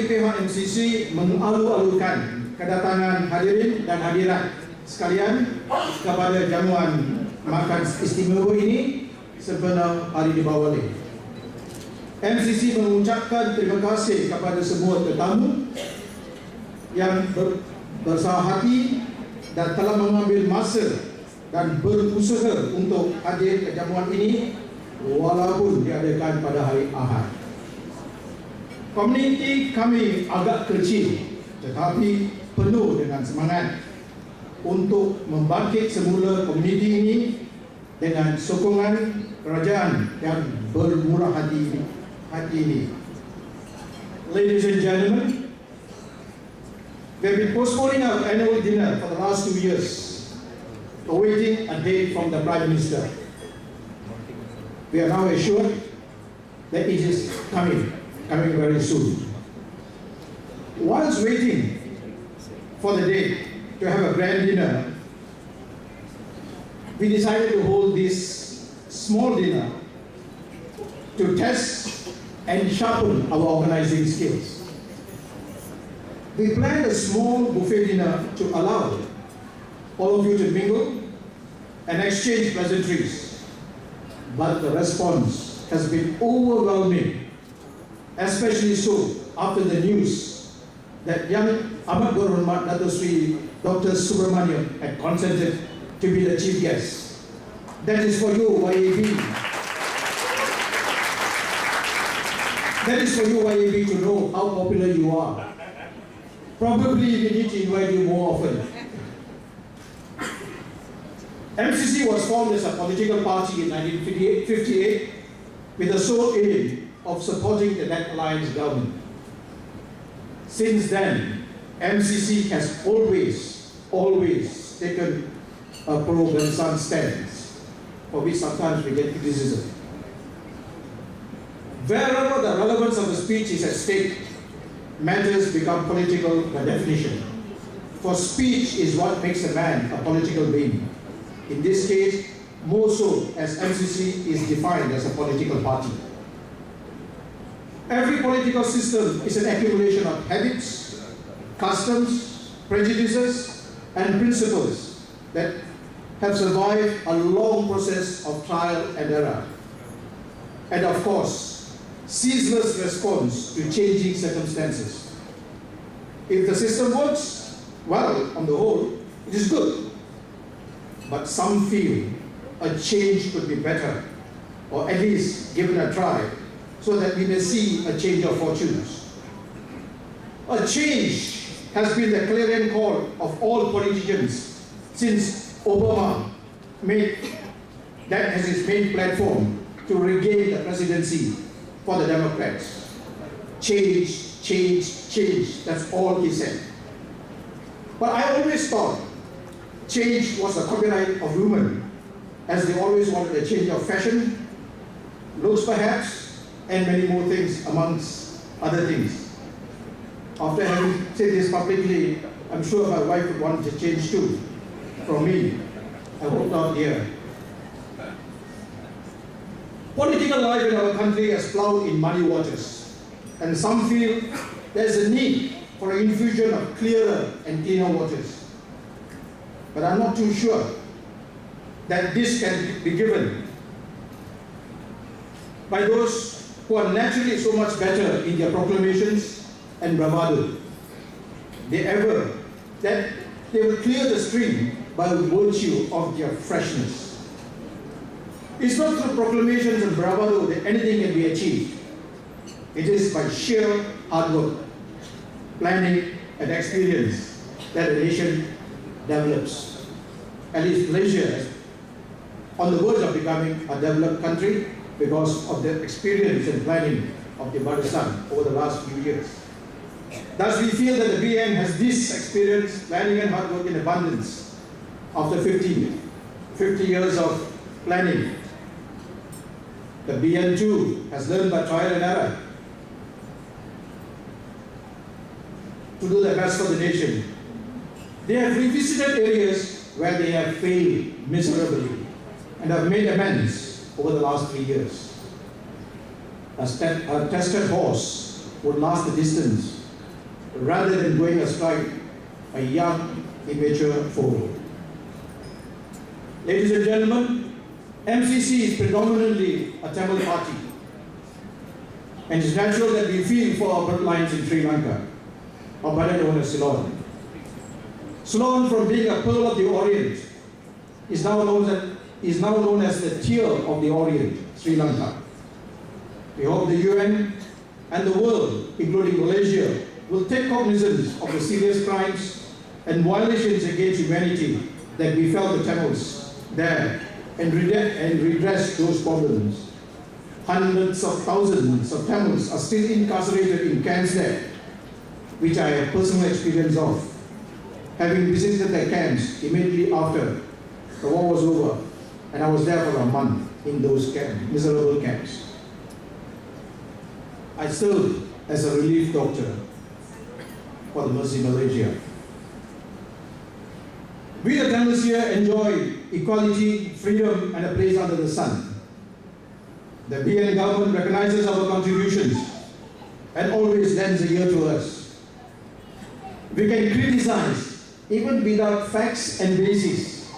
pihak MCC mengalu-alukan kedatangan hadirin dan hadirat sekalian kepada jamuan makan istimewa ini sepenuh hari dibawali. MCC mengucapkan terima kasih kepada semua tetamu yang bersah hati dan telah mengambil masa dan berusaha untuk hadir ke jamuan ini walaupun diadakan pada hari Ahad. Komuniti kami agak kecil tetapi penuh dengan semangat untuk membangkit semula komuniti ini dengan sokongan kerajaan yang bermurah hati ini. Ladies and gentlemen, we have been postponing our annual dinner for the last 2 years, awaiting a date from the Prime Minister. We are now assured that it is coming very soon. Whilst waiting for the date to have a grand dinner, we decided to hold this small dinner to test and sharpen our organizing skills. We planned a small buffet dinner to allow all of you to mingle and exchange pleasantries, but the response has been overwhelming, especially so after the news that Yang Amat Berhormat Dato' Sri Dr. Subramaniam had consented to be the chief guest. That is for you, YAB. That is for you, YAB, to know how popular you are. Probably we need to invite you more often. MCC was formed as a political party in 1958 with the sole aim of supporting the Net Alliance government. Since then, MCC has always taken a pro-Bensan stance, for which sometimes we get criticism. Wherever the relevance of the speech is at stake, matters become political by definition. For speech is what makes a man a political being. In this case, more so as MCC is defined as a political party. Every political system is an accumulation of habits, customs, prejudices, and principles that have survived a long process of trial and error. And of course, ceaseless response to changing circumstances. If the system works, well, on the whole, it is good. But some feel a change could be better, or at least given a try, so that we may see a change of fortunes. A change has been the clarion call of all politicians since Obama made that as his main platform to regain the presidency for the Democrats. Change, change, change, that's all he said. But I always thought change was a copyright of women, as they always wanted a change of fashion, looks perhaps, and many more things amongst other things. After having said this publicly, I'm sure my wife would want to change too, from me. I hope not here. Political life in our country has plowed in muddy waters, and some feel there's a need for an infusion of clearer and cleaner waters. But I'm not too sure that this can be given by those who are naturally so much better in their proclamations and bravado. That they will clear the stream by virtue of their freshness. It's not through proclamations and bravado that anything can be achieved. It is by sheer hard work, planning, and experience that a nation develops. At least Malaysia is on the verge of becoming a developed country because of the experience and planning of the Barisan over the last few years. Thus, we feel that the BN has this experience, planning and hard work in abundance after 50 years of planning. The BN too has learned by trial and error to do the best for the nation. They have revisited areas where they have failed miserably and have made amends over the last 3 years. A tested horse would last the distance rather than going astride a young, immature foe. Ladies and gentlemen, MCC is predominantly a Tamil party, and it's natural that we feel for our bloodlines in Sri Lanka, or better known as Ceylon. Ceylon, from being a pearl of the Orient, is now known as the tear of the Orient, Sri Lanka. We hope the UN and the world, including Malaysia, will take cognizance of the serious crimes and violations against humanity that befell the Tamils there and redress those problems. Hundreds of thousands of Tamils are still incarcerated in camps there, which I have personal experience of, having visited their camps immediately after the war was over, and I was there for a month in those miserable camps. I served as a relief doctor for the Mercy Malaysia. We the Tamils here enjoy equality, freedom, and a place under the sun. The BN government recognizes our contributions and always lends a ear to us. We can criticize even without facts and basis,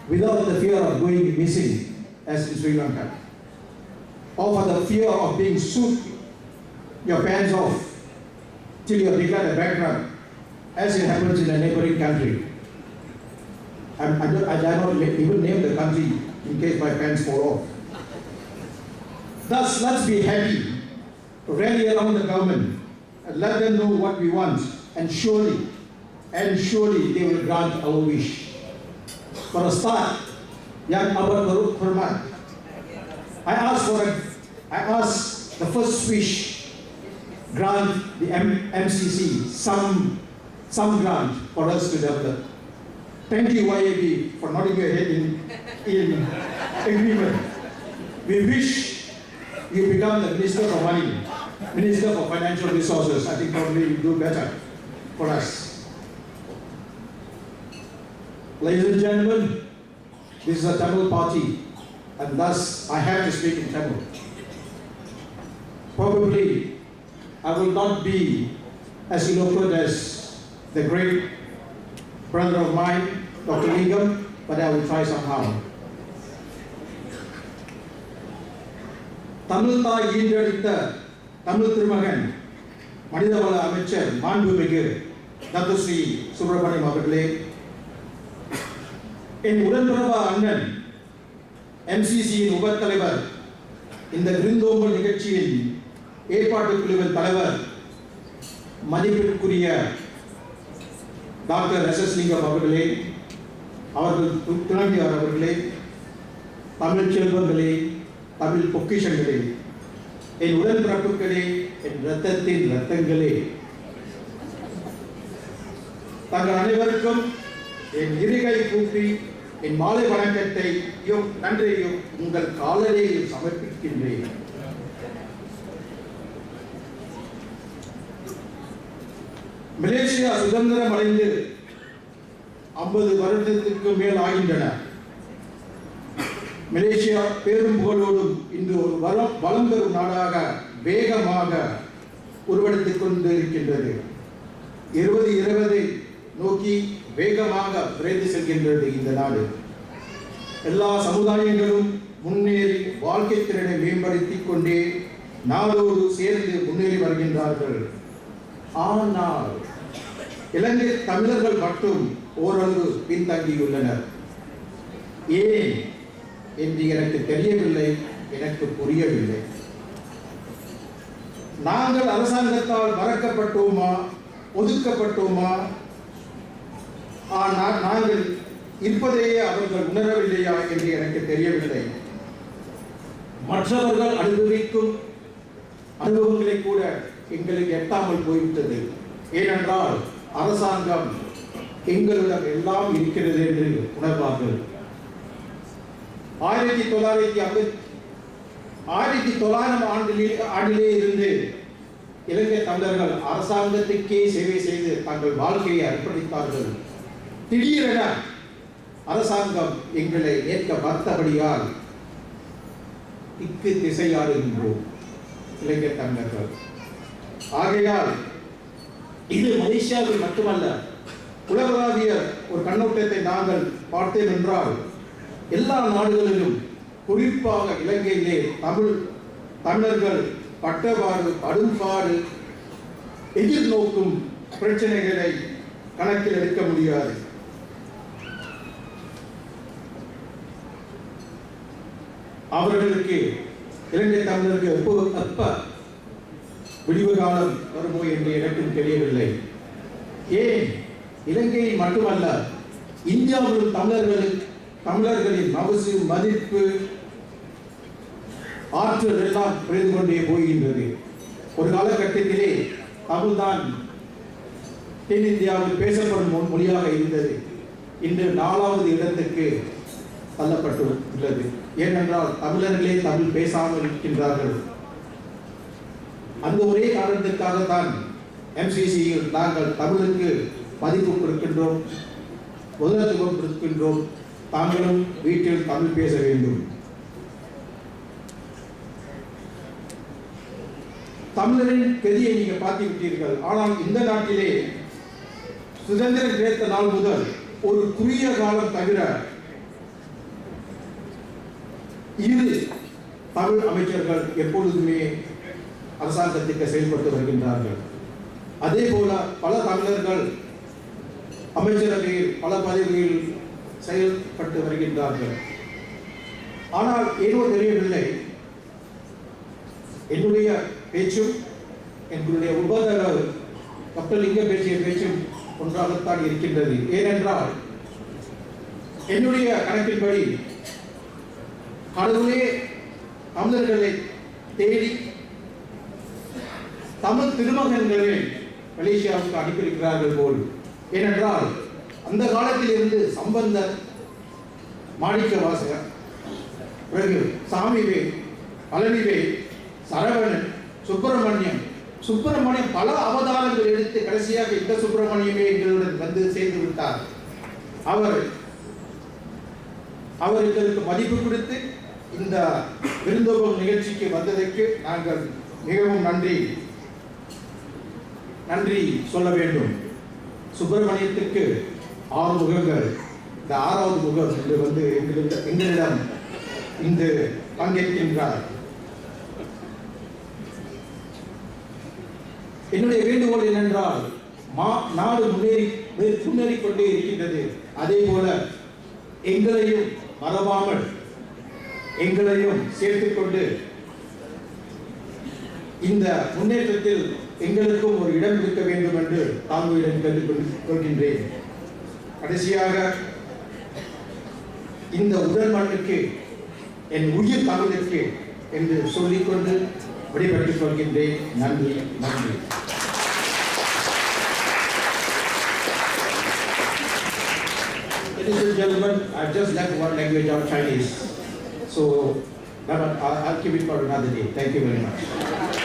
without the fear of going missing as in Sri Lanka, or for the fear of being sued your pants off till you are declared a bankrupt, as it happens in a neighboring country. I dare not even name the country in case my pants fall off. Thus, let's be happy, rally around the government, and let them know what we want, and surely they will grant our wish. For a start, Yang Abad Hormat, I ask the first wish, grant the MCC some grant for us to develop. Thank you, YAB, for nodding your head in agreement. We wish you become the Minister for Money, Minister for Financial Resources. I think probably you do better for us. Ladies and gentlemen, this is a Tamil party, and thus I have to speak in Tamil. Probably I will not be as eloquent as the great brother of mine, Dr. Lingam, but I will try somehow. Tamil தாய் ஈன்றெடுத்த தமிழ் திருமகன் மனிதவள அமைச்சர் மாண்புமிகு doctor Sri Subramaniam அவர்களே, என் உடன்பிறவா அண்ணன் MCCயின் உபத்தலைவர், இந்த விருந்தோம்பல் நிகழ்ச்சியின் ஏற்பாட்டுக் குழுவின் தலைவர் மதிப்பிற்குரிய டாக்டர் SS லிங்கம் அவர்களே, அவர்கள் துணைவியார் அவர்களே, தமிழ் செல்வங்களே, தமிழ் பொக்கிஷங்களே, என் உடன்பிறப்புகளே, என் இரத்தத்தின் இரத்தங்களே, தங்கள் அனைவருக்கும் என் இருகை கூப்பி என் மாலை வணக்கத்தையும் நன்றியையும் உங்கள் காலடியில் சமர்ப்பிக்கின்றேன். மலேசியா சுதந்திரம் அடைந்து 50 வருடத்திற்கு மேல் ஆகின்றன. மலேசியா பேரும் புகழோடும் இன்று ஒரு வளம் பெறும் நாடாக வேகமாக உருவெடுத்துக் கொண்டிருக்கின்றது. 2020 நோக்கி வேகமாக விரைந்து செல்கின்றது இந்த நாடு. எல்லா சமுதாயங்களும் முன்னேறி வாழ்க்கை திறனை மேம்படுத்திக் கொண்டே நாடோடு சேர்ந்து முன்னேறி வருகின்றார்கள். ஆனால் இலங்கை தமிழர்கள் மட்டும் ஓரளவு பின்தங்கியுள்ளனர். ஏன் என்று எனக்கு தெரியவில்லை, எனக்கு புரியவில்லை. நாங்கள் அரசாங்கத்தால் மறக்கப்பட்டோமா, ஒதுக்கப்பட்டோமா, ஆனால் நாங்கள் இருப்பதையே அவர்கள் உணரவில்லையா என்று எனக்கு தெரியவில்லை. மற்றவர்கள் அனுபவிக்கும் அனுபவங்களை கூட எங்களுக்கு எட்டாமல் போய்விட்டது. ஏனென்றால் அரசாங்கம் எங்களிடம் எல்லாம் இருக்கிறது என்று உணர்வார்கள். 1900 ஆண்டிலே இருந்து இலங்கை தமிழர்கள் அரசாங்கத்துக்கே சேவை செய்து தங்கள் வாழ்க்கையை அர்ப்பணித்தார்கள். திடீரென அரசாங்கம் எங்களை ஏற்க மறுத்தபடியால் திக்கு திசையாடுகின்றோம் இலங்கை தமிழர்கள். ஆகையால் இது மலேசியாவில் மட்டுமல்ல, உலகளாவிய ஒரு கண்ணோட்டத்தை நாங்கள் பார்த்தேன் என்றால் எல்லா நாடுகளிலும், குறிப்பாக இலங்கையிலே தமிழர்கள் பட்டபாடு படும்பாடு எதிர்நோக்கும் பிரச்சனைகளை கணக்கில் எடுக்க முடியாது. அவர்களுக்கு இலங்கை தமிழருக்கு எப்ப விடிவு காலம் வருமோ என்று எனக்கும் தெரியவில்லை. ஏன் இலங்கையில் மட்டுமல்ல, இந்தியாவிலும் தமிழர்களின் மவுசு, மதிப்பு, ஆற்றல் எல்லாம் குறைந்து கொண்டே போகின்றது. ஒரு காலகட்டத்திலே தமிழ்தான் தென்னிந்தியாவில் பேசப்படும் மொழியாக இருந்தது. இன்று 4வது இடத்துக்கு தள்ளப்பட்டுள்ளது. ஏனென்றால் தமிழர்களே தமிழ் பேசாமல் இருக்கின்றார்கள். அந்த ஒரே காரணத்திற்காகத்தான் MCCயில் நாங்கள் தமிழுக்கு மதிப்பு கொடுக்கின்றோம், முதலத்துவம் கொடுக்கின்றோம். தாங்களும் வீட்டில் தமிழ் பேச வேண்டும். தமிழரின் கதியை நீங்கள் பார்த்து விட்டீர்கள். ஆனால் இந்த நாட்டிலே சுதந்திரம் கிடைத்த நாள் முதல் ஒரு குறுகிய காலம் தவிர 2 தமிழ் அமைச்சர்கள் எப்பொழுதுமே அரசாங்கத்திற்கு செயல்பட்டு வருகின்றார்கள். அதே போல பல தமிழர்கள் அமைச்சரவையில் பல பதவிகளில் செயல்பட்டு வருகின்றார்கள். ஆனால் ஏதோ தெரியவில்லை, என்னுடைய பேச்சும் எங்களுடைய உபதலைவர் டாக்டர் லிங்கம் பேசிய பேச்சும் ஒன்றாகத்தான் இருக்கின்றது. ஏனென்றால் என்னுடைய கணக்கின்படி கடவுளே தமிழர்களை தேடி தமிழ் திருமகன்களை மலேசியாவுக்கு அனுப்பியிருக்கிறார்கள் போல். ஏனென்றால் அந்த காலத்தில் இருந்து சம்பந்தர், மாணிக்கவாசகர், பிறகு சாமிவேல், பழனிவேல், சரவணன், சுப்பிரமணியம் பல அவதாரங்கள் எடுத்து கடைசியாக இந்த சுப்பிரமணியமே எங்களுடன் வந்து சேர்ந்து விட்டார். அவர் எங்களுக்கு மதிப்பு கொடுத்து இந்த விருந்தோம்பல் நிகழ்ச்சிக்கு வந்ததற்கு நாங்கள் மிகவும் நன்றி சொல்ல வேண்டும். சுப்பிரமணியத்திற்கு 6 முகங்கள். இந்த 6வது முகம் என்று வந்து எங்களிடம் இன்று பங்கேற்கின்றார். என்னுடைய வேண்டுகோள் என்னென்றால், நாடு முன்னேறி கொண்டே இருக்கின்றது. அதே போல எங்களையும் மறவாமல் எங்களையும் சேர்த்துக்கொண்டு இந்த முன்னேற்றத்தில் எங்களுக்கும் ஒரு இடம் இருக்க வேண்டும் என்று தாழ்மையுடன் கேட்டுக்கொள்கின்றேன். கடைசியாக இந்த உடல் மண்ணுக்கு, என் உயிர் தமிழுக்கு என்று சொல்லிக்கொண்டு விடைபெற்றுக் கொள்கின்றேன். நன்றி. Ladies and gentlemen, I've just left one language of Chinese, so I'll keep it for another day. Thank you very much.